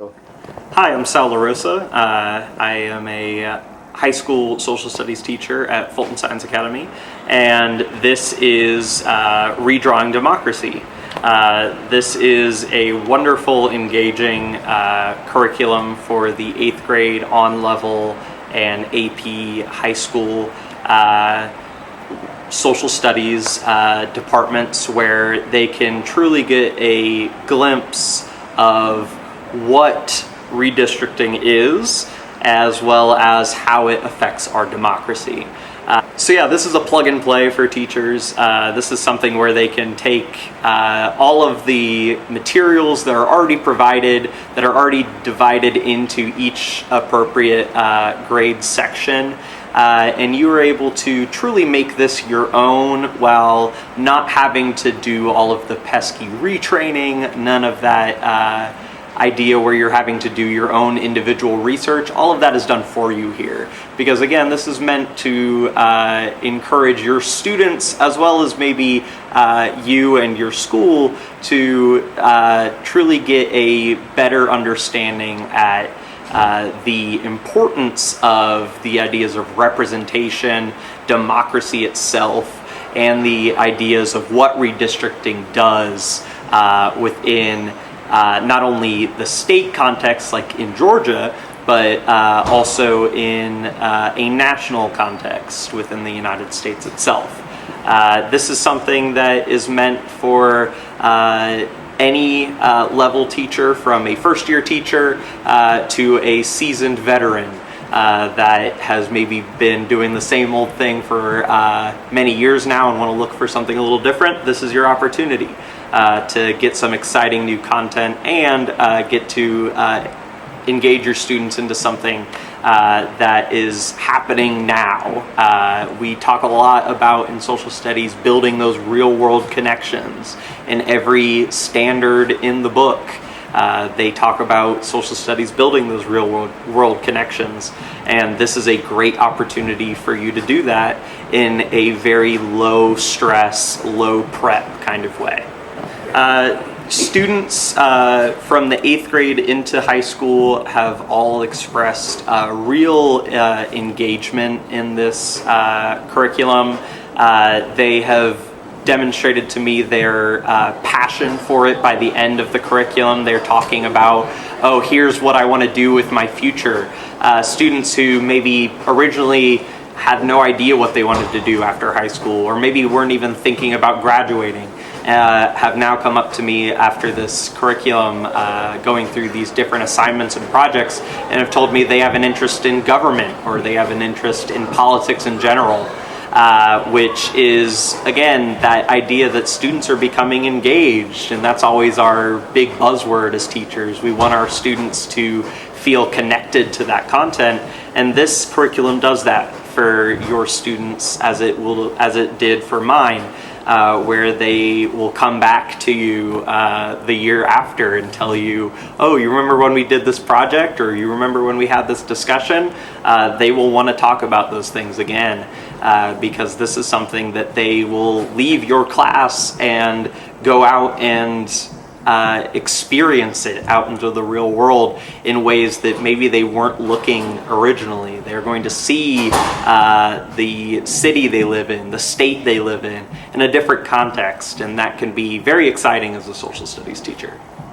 Go. Hi, I'm Sal LaRosa. I am a high school social studies teacher at Fulton Science Academy, and this is Redrawing Democracy. This is a wonderful, engaging curriculum for the 8th grade on-level and AP high school social studies departments, where they can truly get a glimpse of what redistricting is, as well as how it affects our democracy. So yeah, this is a plug and play for teachers. This is something where they can take all of the materials that are already provided, that are already divided into each appropriate grade section, and you are able to truly make this your own while not having to do all of the pesky retraining, none of that idea where you're having to do your own individual research. All of that is done for you here, because again, this is meant to encourage your students, as well as maybe you and your school, to truly get a better understanding at the importance of the ideas of representation, democracy itself, and the ideas of what redistricting does within not only the state context, like in Georgia, but also in a national context within the United States itself. This is something that is meant for any level teacher, from a first-year teacher to a seasoned veteran that has maybe been doing the same old thing for many years now and want to look for something a little different. This is your opportunity to get some exciting new content and get to engage your students into something that is happening now. We talk a lot about, in social studies, building those real-world connections. In every standard in the book, they talk about social studies building those real-world connections, and this is a great opportunity for you to do that in a very low-stress, low-prep kind of way. Students from the 8th grade into high school have all expressed real engagement in this curriculum. They have demonstrated to me their passion for it by the end of the curriculum. They're talking about, oh, here's what I want to do with my future. Students who maybe originally had no idea what they wanted to do after high school, or maybe weren't even thinking about graduating, have now come up to me after this curriculum, going through these different assignments and projects, and have told me they have an interest in government, or they have an interest in politics in general, which is, again, that idea that students are becoming engaged, and that's always our big buzzword as teachers. We want our students to feel connected to that content, and this curriculum does that for your students, as it did for mine. Where they will come back to you the year after and tell you, oh, you remember when we did this project, or you remember when we had this discussion? They will want to talk about those things again, because this is something that they will leave your class and go out and experience it out into the real world in ways that maybe they weren't looking originally. They're going to see the city they live in, the state they live in a different context, and that can be very exciting as a social studies teacher.